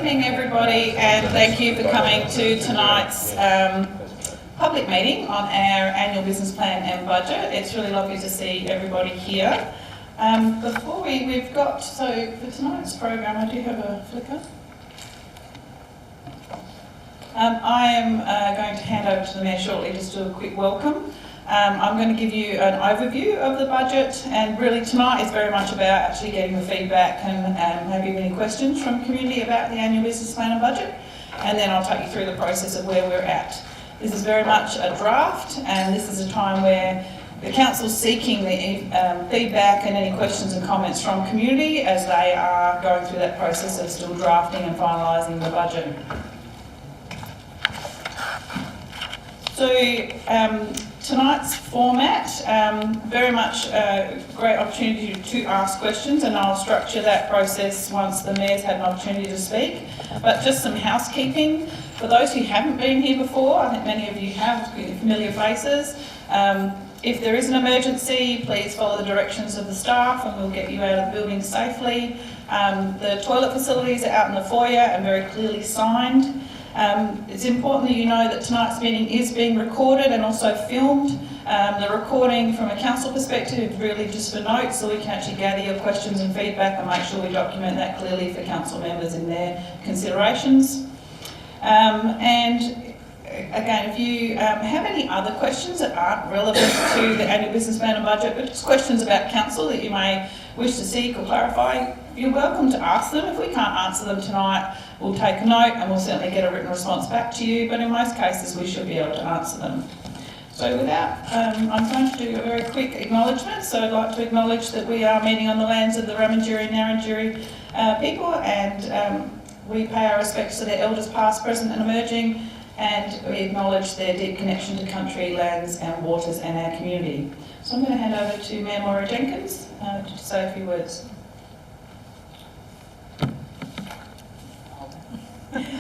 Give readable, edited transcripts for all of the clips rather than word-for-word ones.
evening, everybody, and thank you for coming to tonight's public meeting on our annual business plan and budget. It's really lovely to see everybody here. For tonight's program, I do have a flicker. I am going to hand over to the Mayor shortly just to do a quick welcome. I'm going to give you an overview of the budget, and really tonight is very much about actually getting the feedback and maybe any questions from the community about the annual business plan and budget, and then I'll take you through the process of where we're at. This is very much a draft, and this is a time where the Council's seeking the feedback and any questions and comments from community as they are going through that process of still drafting and finalising the budget. So tonight's format, very much a great opportunity to ask questions, and I'll structure that process once the Mayor's had an opportunity to speak. But just some housekeeping. For those who haven't been here before, I think many of you have familiar faces. If there is an emergency, please follow the directions of the staff and we'll get you out of the building safely. The toilet facilities are out in the foyer and very clearly signed. It's important that you know that tonight's meeting is being recorded and also filmed. The recording from a council perspective is really just for notes, so we can actually gather your questions and feedback and make sure we document that clearly for council members in their considerations. And again, if you have any other questions that aren't relevant to the annual business plan and budget, but just questions about council that you may wish to seek or clarify, you're welcome to ask them. If we can't answer them tonight, we'll take a note and we'll certainly get a written response back to you, but in most cases we should be able to answer them. So with that, I'm going to do a very quick acknowledgement. So I'd like to acknowledge that we are meeting on the lands of the Ramangiri and Narrandjeri people, and we pay our respects to their elders past, present and emerging, and we acknowledge their deep connection to country, lands and waters and our community. So I'm going to hand over to Mayor Moira Jenkins to say a few words.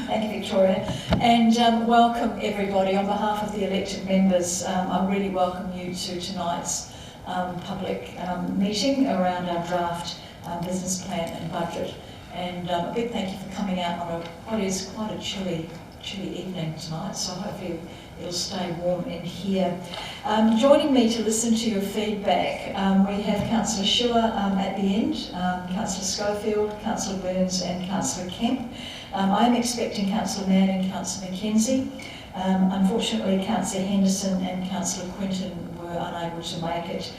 Thank you, Victoria, and welcome everybody. On behalf of the elected members, I really welcome you to tonight's public meeting around our draft business plan and budget. And a big thank you for coming out on what is quite a chilly evening tonight, so hopefully it'll stay warm in here. Joining me to listen to your feedback, we have Councillor Schiller at the end, Councillor Schofield, Councillor Burns and Councillor Kemp. I'm expecting Councillor Mann and Councillor Mackenzie. Unfortunately, Councillor Henderson and Councillor Quinton were unable to make it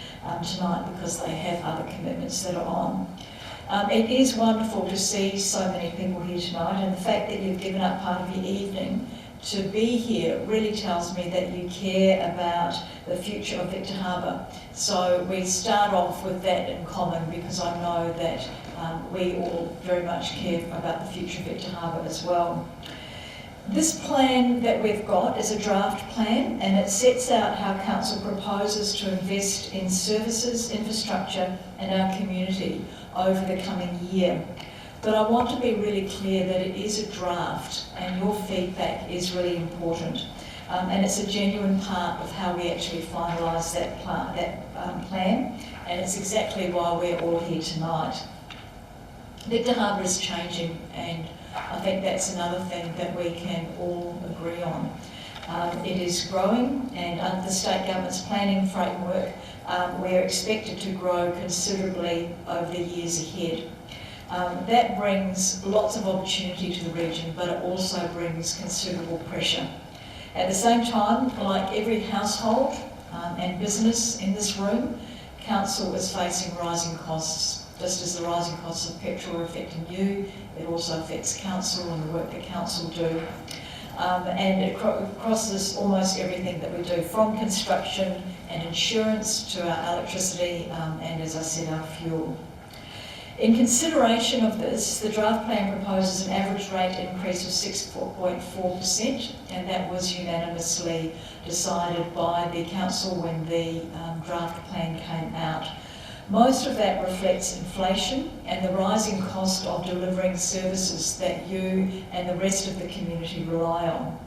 tonight because they have other commitments that are on. It is wonderful to see so many people here tonight, and the fact that you've given up part of your evening to be here really tells me that you care about the future of Victor Harbour. So we start off with that in common, because I know that we all very much care about the future of Victor Harbour as well. This plan that we've got is a draft plan, and it sets out how Council proposes to invest in services, infrastructure and our community over the coming year. But I want to be really clear that it is a draft and your feedback is really important. And it's a genuine part of how we actually finalise that plan, and it's exactly why we're all here tonight. Victor Harbour is changing, and I think that's another thing that we can all agree on. It is growing, and under the state government's planning framework, we're expected to grow considerably over the years ahead. That brings lots of opportunity to the region, but it also brings considerable pressure. At the same time, like every household and business in this room, Council is facing rising costs. Just as the rising costs of petrol are affecting you, it also affects Council and the work that Council do. And it crosses almost everything that we do, from construction and insurance to our electricity and, as I said, our fuel. In consideration of this, the draft plan proposes an average rate increase of 6.4%, and that was unanimously decided by the Council when the draft plan came out. Most of that reflects inflation and the rising cost of delivering services that you and the rest of the community rely on.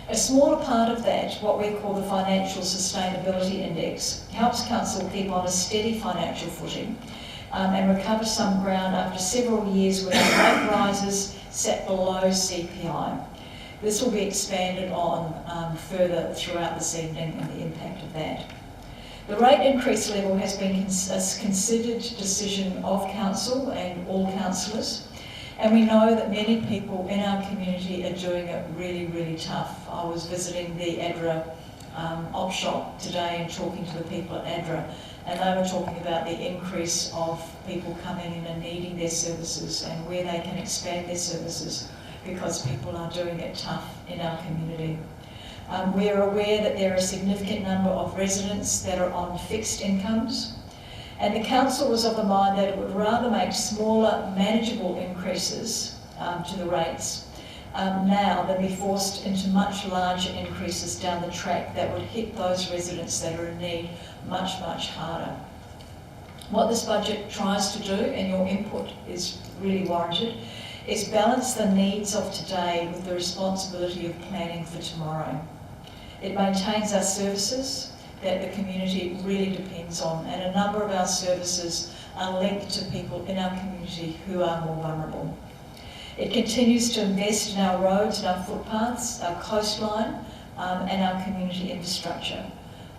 A smaller part of that, what we call the Financial Sustainability Index, helps Council keep on a steady financial footing and recover some ground after several years with our rate rises set below CPI. This will be expanded on further throughout this evening and the impact of that. The rate increase level has been a considered decision of council and all councillors, and we know that many people in our community are doing it really, really tough. I was visiting the ADRA op shop today and talking to the people at ADRA, and they were talking about the increase of people coming in and needing their services and where they can expand their services because people are doing it tough in our community. We are aware that there are a significant number of residents that are on fixed incomes, and the council was of the mind that it would rather make smaller, manageable increases to the rates now than be forced into much larger increases down the track that would hit those residents that are in need much, much harder. What this budget tries to do, and your input is really warranted, is balance the needs of today with the responsibility of planning for tomorrow. It maintains our services that the community really depends on, and a number of our services are linked to people in our community who are more vulnerable. It continues to invest in our roads and our footpaths, our coastline, and our community infrastructure.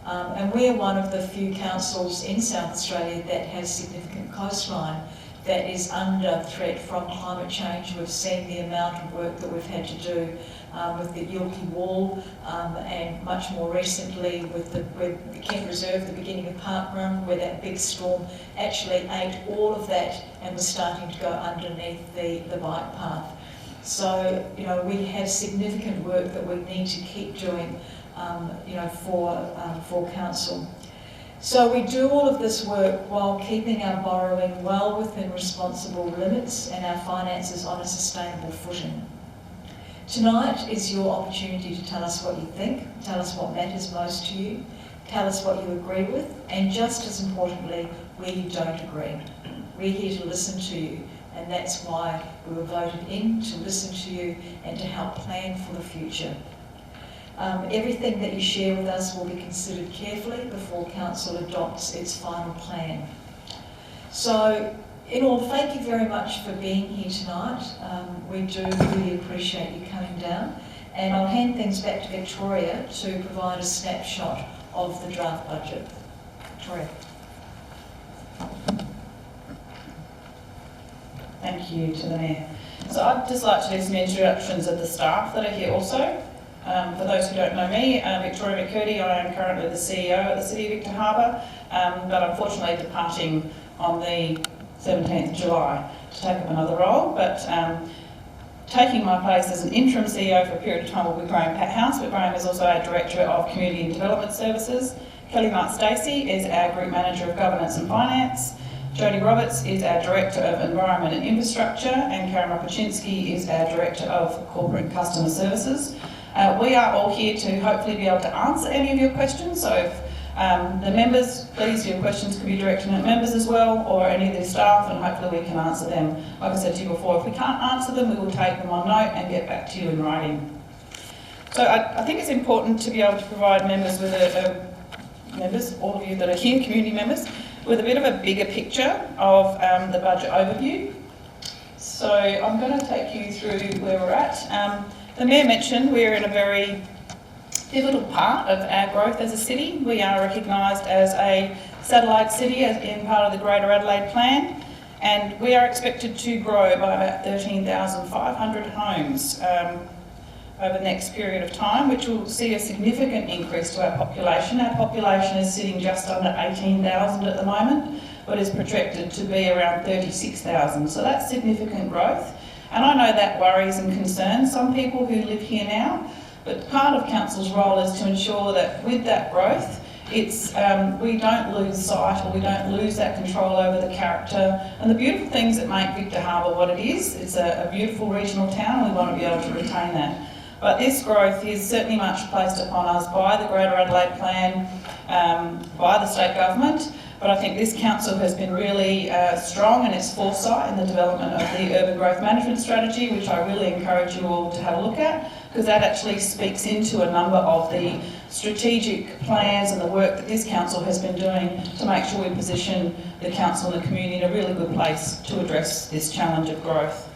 And we are one of the few councils in South Australia that has significant coastline that is under threat from climate change. We've seen the amount of work that we've had to do with the Yilkee Wall, and much more recently with the Kent Reserve, the beginning of Park Run, where that big storm actually ate all of that and was starting to go underneath the bike path. So, we have significant work that we need to keep doing, for council. So we do all of this work while keeping our borrowing well within responsible limits and our finances on a sustainable footing. Tonight is your opportunity to tell us what you think, tell us what matters most to you, tell us what you agree with, and just as importantly, where you don't agree. We're here to listen to you, and that's why we were voted in, to listen to you and to help plan for the future. Everything that you share with us will be considered carefully before council adopts its final plan. So, in all, thank you very much for being here tonight. We do really appreciate you coming down, and I'll hand things back to Victoria to provide a snapshot of the draft budget. Victoria. Thank you to the Mayor. So I'd just like to do some introductions of the staff that are here also. For those who don't know me, Victoria McCurdy, I am currently the CEO at the City of Victor Harbour, but unfortunately departing on the 17th of July to take up another role. But taking my place as an interim CEO for a period of time will be Graham Pathouse, but Graham is also our Director of Community and Development Services. Kelly Mark-Stacey is our Group Manager of Governance and Finance. Jodie Roberts is our Director of Environment and Infrastructure, and Karen Rapaczynski is our Director of Corporate and Customer Services. We are all here to hopefully be able to answer any of your questions, so if the members, please, your questions can be directed at members as well, or any of the staff, and hopefully we can answer them. Like I said to you before, if we can't answer them, we will take them on note and get back to you in writing. So I think it's important to be able to provide members with members, all of you that are here, community members, with a bit of a bigger picture of the budget overview. So I'm going to take you through where we're at. The Mayor mentioned we're in a very pivotal part of our growth as a city. We are recognised as a satellite city in part of the Greater Adelaide Plan, and we are expected to grow by about 13,500 homes over the next period of time, which will see a significant increase to our population. Our population is sitting just under 18,000 at the moment, but is projected to be around 36,000. So that's significant growth. And I know that worries and concerns some people who live here now, but part of council's role is to ensure that with that growth, we don't lose sight, or we don't lose that control over the character and the beautiful things that make Victor Harbour what it is. It's a beautiful regional town, and we want to be able to retain that. But this growth is certainly much placed upon us by the Greater Adelaide Plan, by the state government. But I think this council has been really strong in its foresight in the development of the Urban Growth Management Strategy, which I really encourage you all to have a look at, because that actually speaks into a number of the strategic plans and the work that this council has been doing to make sure we position the council and the community in a really good place to address this challenge of growth.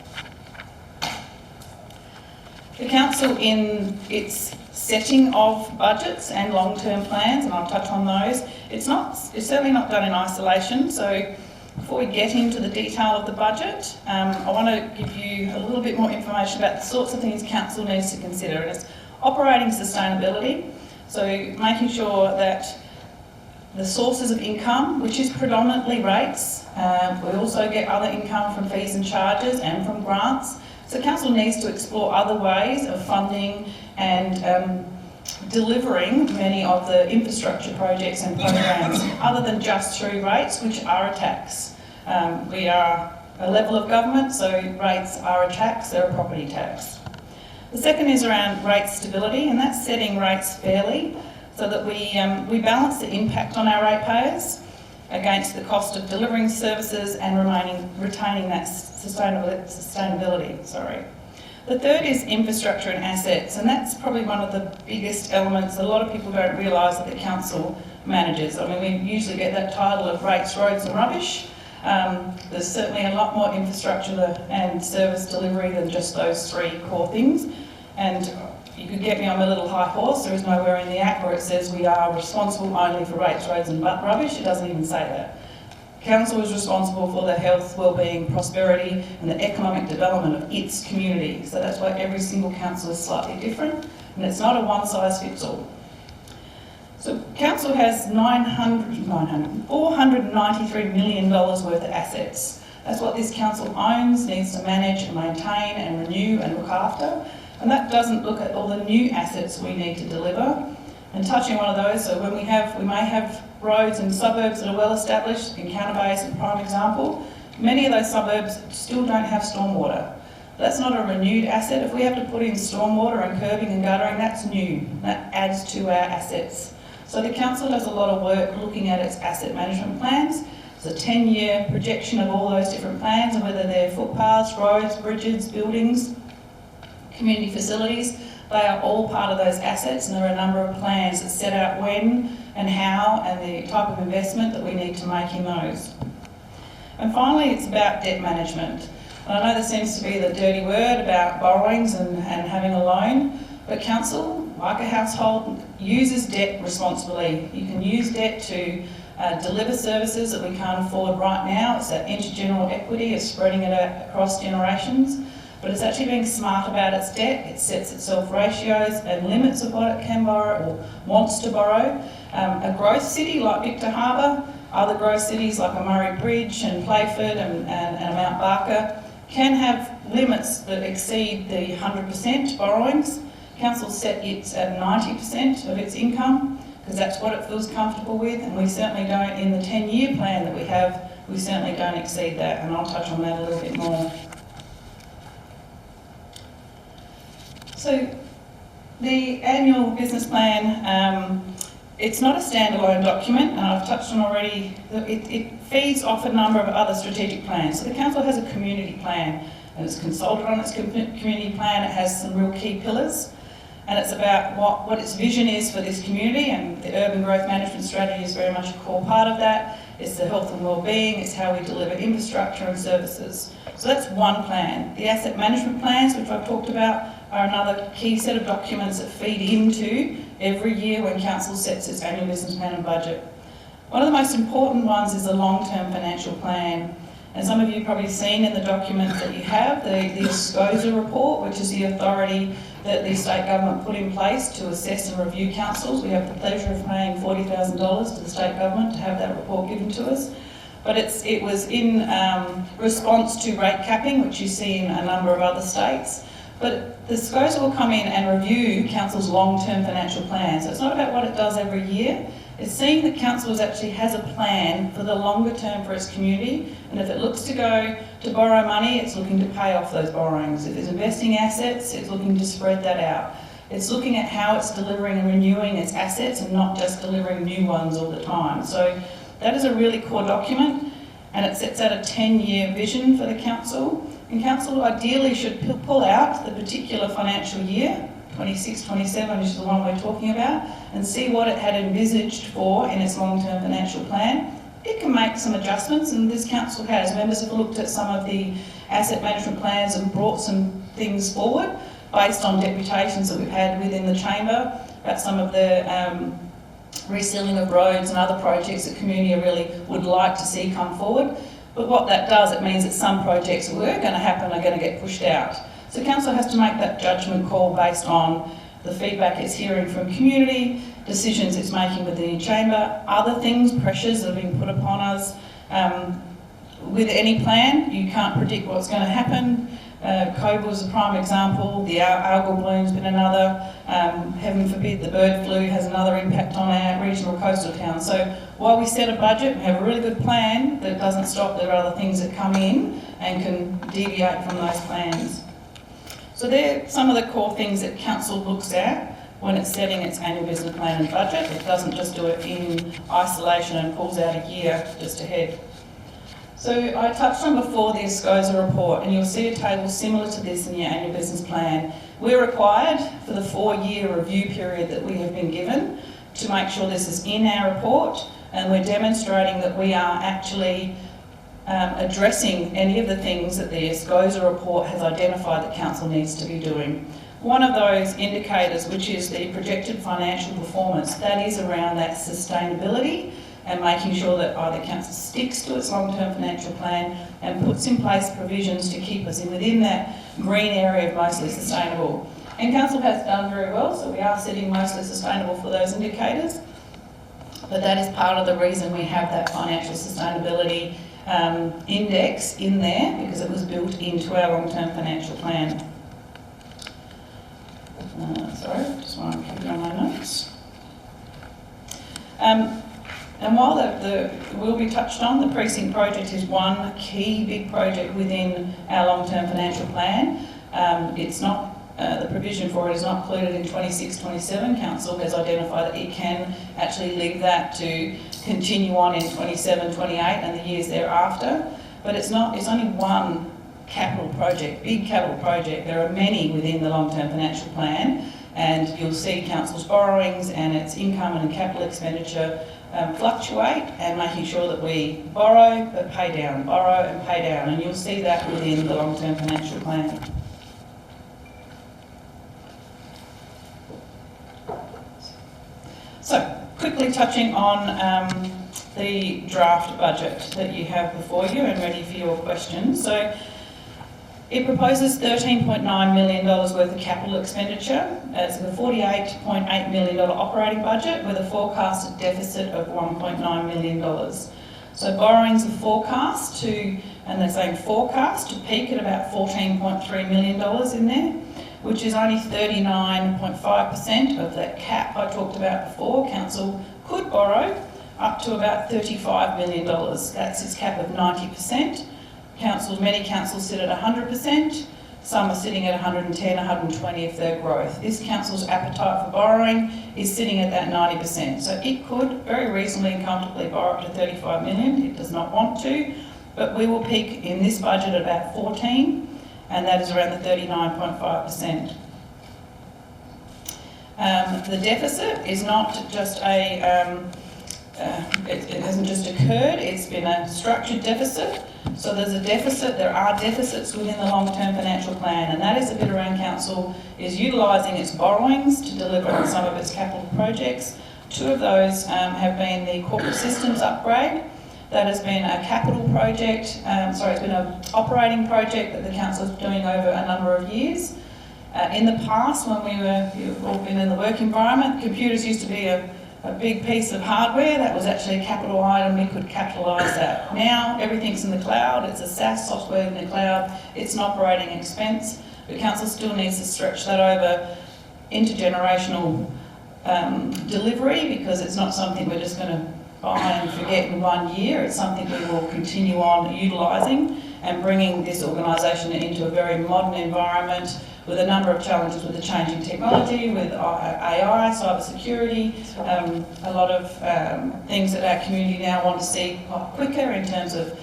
The council, in its setting of budgets and long-term plans, and I'll touch on those, it's certainly not done in isolation. So before we get into the detail of the budget, I want to give you a little bit more information about the sorts of things council needs to consider. And it's operating sustainability, so making sure that the sources of income, which is predominantly rates, we also get other income from fees and charges and from grants. So council needs to explore other ways of funding and delivering many of the infrastructure projects and programs other than just through rates, which are a tax. We are a level of government, so rates are a tax, they're a property tax. The second is around rate stability, and that's setting rates fairly so that we balance the impact on our ratepayers against the cost of delivering services and retaining that sustainability. The third is infrastructure and assets, and that's probably one of the biggest elements that a lot of people don't realise that the council manages. I mean, we usually get that title of rates, roads and rubbish. There's certainly a lot more infrastructure and service delivery than just those three core things. And you could get me on my little high horse. There is nowhere in the Act where it says we are responsible only for rates, roads and rubbish. It doesn't even say that. Council is responsible for the health, wellbeing, prosperity and the economic development of its community. So that's why every single council is slightly different, and it's not a one-size-fits-all. So council has $493 million worth of assets. That's what this council owns, needs to manage and maintain and renew and look after. And that doesn't look at all the new assets we need to deliver. And touching one of those, so when we may have roads in suburbs that are well established, Encounter Bay is a prime example. Many of those suburbs still don't have stormwater. That's not a renewed asset. If we have to put in stormwater and curbing and guttering, that's new. That adds to our assets. So the council does a lot of work looking at its asset management plans. It's a 10-year projection of all those different plans, and whether they're footpaths, roads, bridges, buildings, community facilities, they are all part of those assets, and there are a number of plans that set out when and how and the type of investment that we need to make in those. And finally, it's about debt management. And I know there seems to be the dirty word about borrowings and having a loan, but council, like a household, uses debt responsibly. You can use debt to deliver services that we can't afford right now. It's that intergeneral equity of spreading it out across generations. But it's actually being smart about its debt. It sets itself ratios and limits of what it can borrow or wants to borrow. A growth city like Victor Harbour, other growth cities like a Murray Bridge and Playford and Mount Barker can have limits that exceed the 100% borrowings. Council set it at 90% of its income because that's what it feels comfortable with, and we certainly don't, in the 10-year plan that we have, we certainly don't exceed that, and I'll touch on that a little bit more. So the annual business plan, it's not a standalone document, and I've touched on already, it feeds off a number of other strategic plans. So the council has a community plan, and it's consulted on its community plan. It has some real key pillars, and it's about what its vision is for this community, and the urban growth management strategy is very much a core part of that. It's the health and wellbeing, it's how we deliver infrastructure and services. So that's one plan. The asset management plans, which I've talked about, are another key set of documents that feed into every year when council sets its annual business plan and budget. One of the most important ones is the long-term financial plan. And some of you have probably seen in the documents that you have, the SCOSA report, which is the authority that the state government put in place to assess and review councils. We have the pleasure of paying $40,000 to the state government to have that report given to us. But it was in response to rate capping, which you see in a number of other states. But the SCOSA will come in and review council's long-term financial plan. So it's not about what it does every year. It's seeing that council actually has a plan for the longer term for its community, and if it looks to go to borrow money, it's looking to pay off those borrowings. If it's investing assets, it's looking to spread that out. It's looking at how it's delivering and renewing its assets and not just delivering new ones all the time. So that is a really core document, and it sets out a 10-year vision for the council. And council ideally should pull out the particular financial year, 26-27, which is the one we're talking about, and see what it had envisaged for in its long-term financial plan, it can make some adjustments, and this council has. Members have looked at some of the asset management plans and brought some things forward based on deputations that we've had within the chamber about some of the resealing of roads and other projects that community really would like to see come forward. But what that does, it means that some projects that were going to happen are going to get pushed out. So council has to make that judgment call based on the feedback it's hearing from community, decisions it's making within the chamber, other things, pressures that are being put upon us. With any plan, you can't predict what's going to happen. COVID was a prime example, the algal bloom's been another, heaven forbid the bird flu has another impact on our regional coastal towns. So while we set a budget, we have a really good plan, that doesn't stop there are other things that come in and can deviate from those plans. So they're some of the core things that council looks at when it's setting its annual business plan and budget. It doesn't just do it in isolation and pulls out a year just ahead. So I touched on before the SCOSA report, and you'll see a table similar to this in your annual business plan. We're required for the 4-year review period that we have been given to make sure this is in our report, and we're demonstrating that we are actually addressing any of the things that the SCOSA report has identified that council needs to be doing. One of those indicators, which is the projected financial performance, that is around that sustainability and making sure that either council sticks to its long-term financial plan and puts in place provisions to keep us within that green area of mostly sustainable. And council has done very well, so we are setting mostly sustainable for those indicators. But that is part of the reason we have that financial sustainability index in there, because it was built into our long-term financial plan. Sorry, just want to keep it on my notes. And while the will be touched on, the Precinct project is one key big project within our long-term financial plan. It's not, the provision for it is not included in 26-27. Council has identified that it can actually leave that to continue on in 27-28 and the years thereafter. But it's only one capital project, big capital project. There are many within the long-term financial plan, and you'll see council's borrowings and its income and capital expenditure fluctuate, and making sure that we borrow but pay down, borrow and pay down, and you'll see that within the long-term financial plan. So, quickly touching on the draft budget that you have before you and ready for your questions. So, it proposes $13.9 million worth of capital expenditure. It's a $48.8 million operating budget with a forecasted deficit of $1.9 million. So borrowings are forecast to, and they're saying forecast to peak at about $14.3 million in there, which is only 39.5% of that cap I talked about before. Council could borrow up to about $35 million. That's its cap of 90%. Many councils sit at 100%, some are sitting at 110, 120 if their growth. This council's appetite for borrowing is sitting at that 90%. So it could very reasonably and comfortably borrow up to 35 million. It does not want to, but we will peak in this budget at about 14, and that is around the 39.5%. The deficit is not just it hasn't just occurred, it's been a structured deficit. So there's a deficit, there are deficits within the long-term financial plan, and that is a bit around council is utilising its borrowings to deliver on some of its capital projects. Two of those have been the corporate systems upgrade. That has been a capital project, it's been an operating project that the council is doing over a number of years. In the past, when you've all been in the work environment, computers used to be a big piece of hardware that was actually a capital item. We could capitalise that. Now everything's in the cloud, it's a SaaS software in the cloud, it's an operating expense, but council still needs to stretch that over intergenerational delivery, because it's not something we're just going to buy and forget in 1 year. It's something we will continue on utilising and bringing this organisation into a very modern environment with a number of challenges with the changing technology, with AI, cyber security, a lot of things that our community now want to see quicker in terms of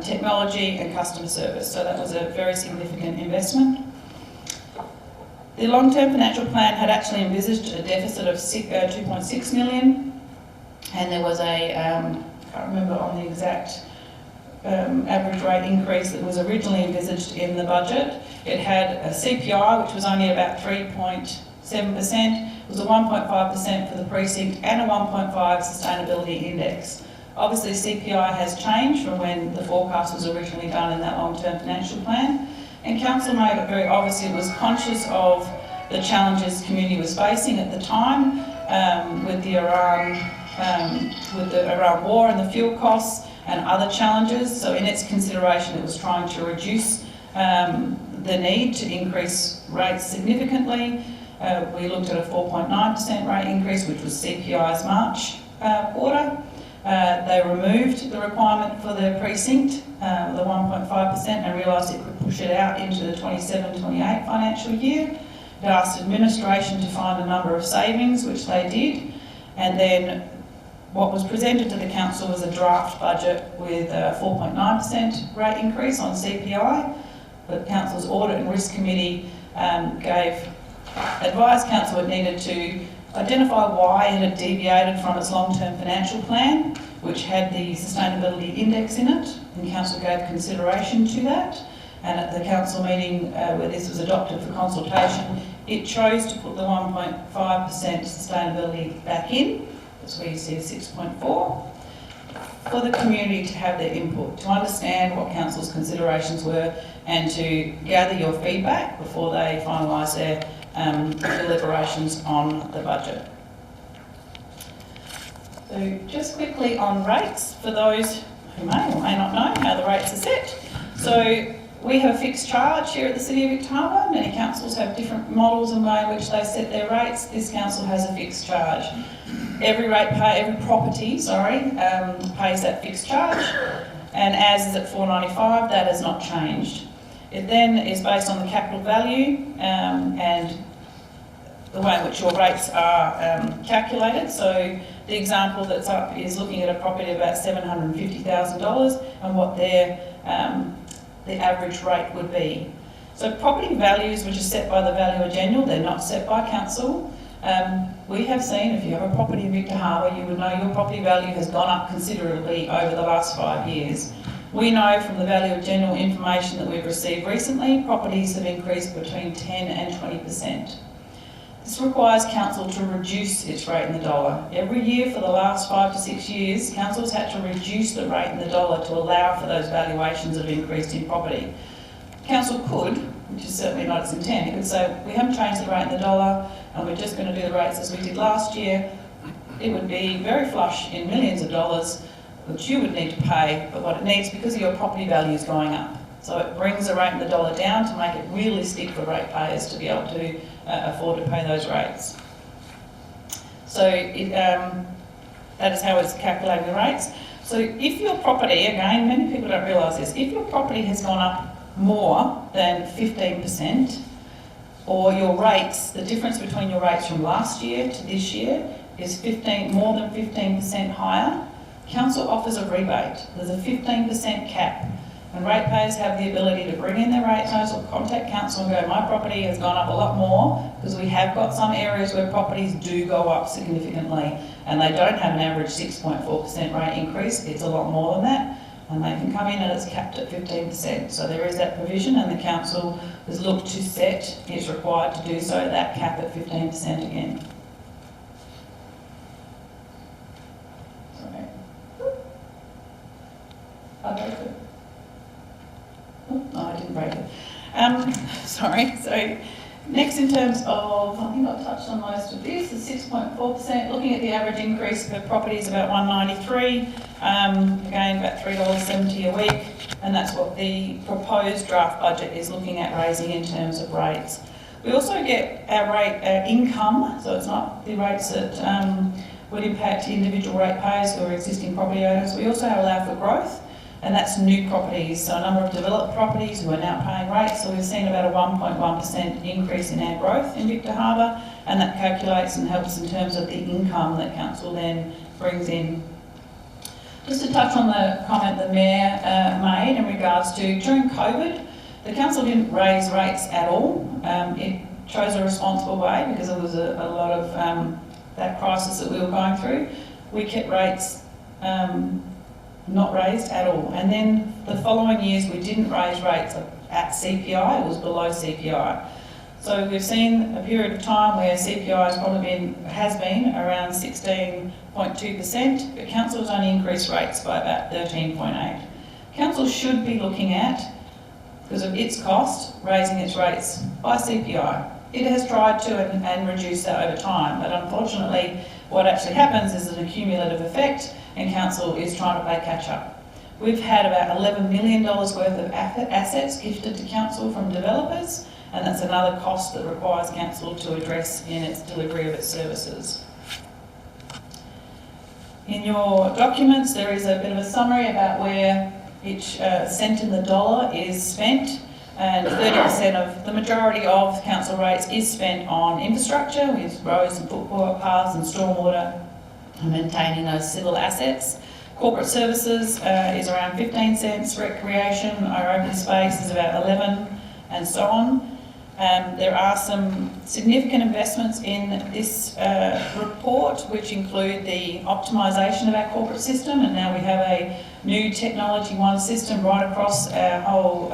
technology and customer service. So that was a very significant investment. The long-term financial plan had actually envisaged a deficit of 2.6 million, and there was a, I can't remember on the exact average rate increase that was originally envisaged in the budget. It had a CPI, which was only about 3.7%. It was a 1.5% for the precinct and a 1.5 sustainability index. Obviously CPI has changed from when the forecast was originally done in that long-term financial plan, and council made it very obvious it was conscious of the challenges the community was facing at the time with the Iran war and the fuel costs and other challenges. So in its consideration, it was trying to reduce the need to increase rates significantly. We looked at a 4.9% rate increase, which was CPI's March quarter. They removed the requirement for the precinct, the 1.5%, and realised it could push it out into the 27-28 financial year. It asked administration to find a number of savings, which they did, and then what was presented to the council was a draft budget with a 4.9% rate increase on CPI. But council's audit and risk committee advised council it needed to identify why it had deviated from its long-term financial plan, which had the sustainability index in it, and council gave consideration to that. And at the council meeting where this was adopted for consultation, it chose to put the 1.5% sustainability back in. That's where you see 6.4, for the community to have their input, to understand what council's considerations were, and to gather your feedback before they finalise their deliberations on the budget. So just quickly on rates, for those who may or may not know how the rates are set. So we have a fixed charge here at the City of Victor Harbour. Many councils have different models and way in which they set their rates. This council has a fixed charge. Every property pays that fixed charge, and as is at $4.95, that has not changed. It then is based on the capital value and the way in which your rates are calculated. So the example that's up is looking at a property of about $750,000 and what the average rate would be. So property values, which are set by the Valuer General, they're not set by council. We have seen, if you have a property in Victor Harbour, you would know your property value has gone up considerably over the last 5 years. We know from the Valuer General information that we've received recently, properties have increased between 10 and 20%. This requires council to reduce its rate in the dollar. Every year for the last 5 to 6 years, council's had to reduce the rate in the dollar to allow for those valuations of increase in property. Council could, which is certainly not its intent, it could say, we haven't changed the rate in the dollar and we're just going to do the rates as we did last year. It would be very flush in millions of dollars, which you would need to pay, but what it needs, because of your property value, is going up. So it brings the rate in the dollar down to make it realistic for ratepayers to be able to afford to pay those rates. So that is how it's calculating the rates. So if your property, again, many people don't realise this, if your property has gone up more than 15%, or your rates, the difference between your rates from last year to this year is more than 15% higher, council offers a rebate. There's a 15% cap. And ratepayers have the ability to bring in their rate notice or contact council and go, my property has gone up a lot more, because we have got some areas where properties do go up significantly and they don't have an average 6.4% rate increase, it's a lot more than that, and they can come in and it's capped at 15%. So there is that provision, and the council has looked to set, is required to do so, that cap at 15% again. Sorry. I'll go for it. No, I didn't break it. Sorry. So next, in terms of, I think I've touched on most of this, is 6.4%. Looking at the average increase per property is about $193. Again, about $3.70 a week, and that's what the proposed draft budget is looking at raising in terms of rates. We also get our income, so it's not the rates that would impact individual ratepayers who are existing property owners. We also allow for growth, and that's new properties, so a number of developed properties who are now paying rates. So we've seen about a 1.1% increase in our growth in Victor Harbour, and that calculates and helps in terms of the income that council then brings in. Just to touch on the comment the Mayor made in regards to, during COVID, the council didn't raise rates at all. It chose a responsible way because there was a lot of that crisis that we were going through. We kept rates not raised at all. And then the following years we didn't raise rates at CPI, it was below CPI. So we've seen a period of time where CPI has been around 16.2%, but council has only increased rates by about 13.8%. Council should be looking at, because of its cost, raising its rates by CPI. It has tried to and reduced that over time, but unfortunately what actually happens is an accumulative effect and council is trying to play catch up. We've had about $11 million worth of assets gifted to council from developers, and that's another cost that requires council to address in its delivery of its services. In your documents there is a bit of a summary about where each cent in the dollar is spent, and 30% of the majority of council rates is spent on infrastructure with roads and footpaths and stormwater and maintaining those civil assets. Corporate services is around 15 cents, recreation, our open space is about 11, and so on. There are some significant investments in this report, which include the optimisation of our corporate system, and now we have a new Technology One system right across our whole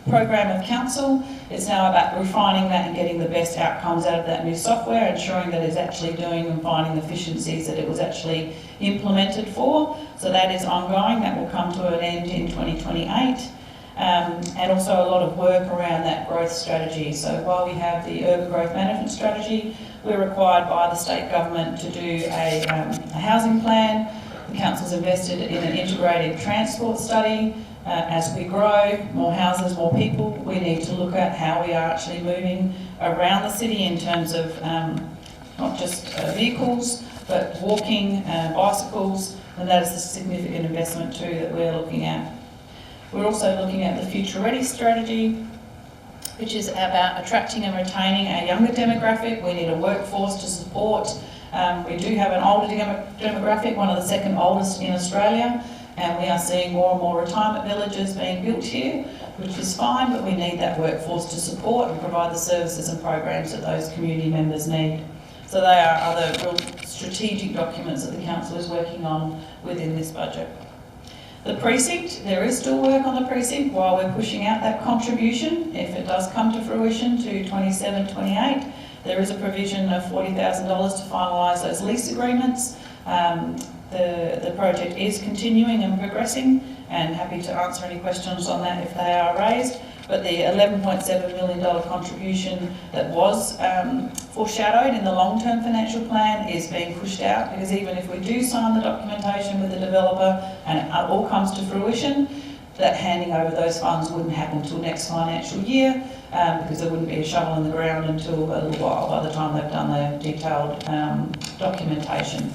program of council. It's now about refining that and getting the best outcomes out of that new software, ensuring that it's actually doing and finding efficiencies that it was actually implemented for. So that is ongoing, that will come to an end in 2028. And also a lot of work around that growth strategy. So while we have the urban growth management strategy, we're required by the state government to do a housing plan. The council's invested in an integrated transport study. As we grow, more houses, more people, we need to look at how we are actually moving around the city in terms of not just vehicles, but walking, bicycles, and that is a significant investment too that we're looking at. We're also looking at the Future Ready strategy, which is about attracting and retaining a younger demographic. We need a workforce to support. We do have an older demographic, one of the second oldest in Australia, and we are seeing more and more retirement villages being built here, which is fine, but we need that workforce to support and provide the services and programs that those community members need. So they are other real strategic documents that the council is working on within this budget. The precinct, there is still work on the precinct while we're pushing out that contribution. If it does come to fruition to 27-28, there is a provision of $40,000 to finalise those lease agreements. The project is continuing and progressing, and happy to answer any questions on that if they are raised. But the $11.7 million contribution that was foreshadowed in the long-term financial plan is being pushed out, because even if we do sign the documentation with the developer and it all comes to fruition, that handing over those funds wouldn't happen until next financial year, because there wouldn't be a shovel in the ground until a little while by the time they've done the detailed documentation.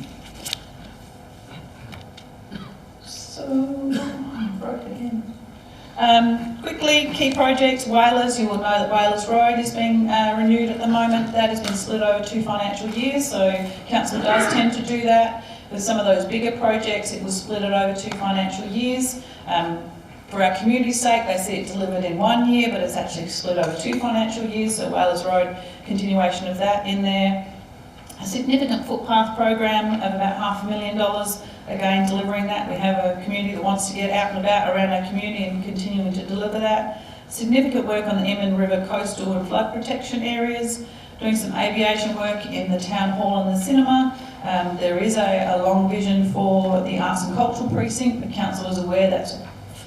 So, I broke it again. Quickly, key projects, Whalers, you will know that Whalers Road is being renewed at the moment. That has been split over 2 financial years, so council does tend to do that. With some of those bigger projects, it was split over 2 financial years. For our community's sake, they see it delivered in 1 year, but it's actually split over 2 financial years, so Whalers Road, continuation of that in there. A significant footpath program of about $500,000, again delivering that. We have a community that wants to get out and about around our community and continuing to deliver that. Significant work on the Inman River coastal and flood protection areas, doing some aviation work in the town hall and the cinema. There is a long vision for the arts and cultural precinct, but council is aware that's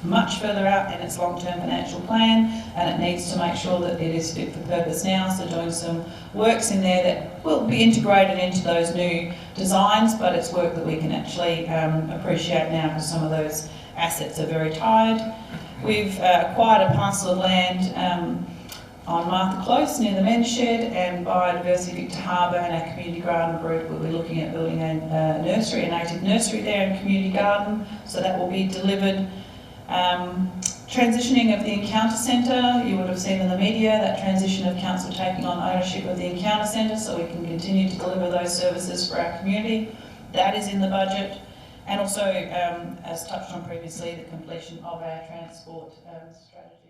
much further out in its long-term financial plan, and it needs to make sure that it is fit for purpose now, so doing some works in there that will be integrated into those new designs, but it's work that we can actually appreciate now because some of those assets are very tired. We've acquired a parcel of land on Martha Close near the men's shed, and Biodiversity Victor Harbour and our community garden group will be looking at building a nursery, a native nursery there and community garden, so that will be delivered. Transitioning of the Encounter Centre, you would have seen in the media that transition of council taking on ownership of the Encounter Centre so we can continue to deliver those services for our community. That is in the budget. And also, as touched on previously, the completion of our transport strategy.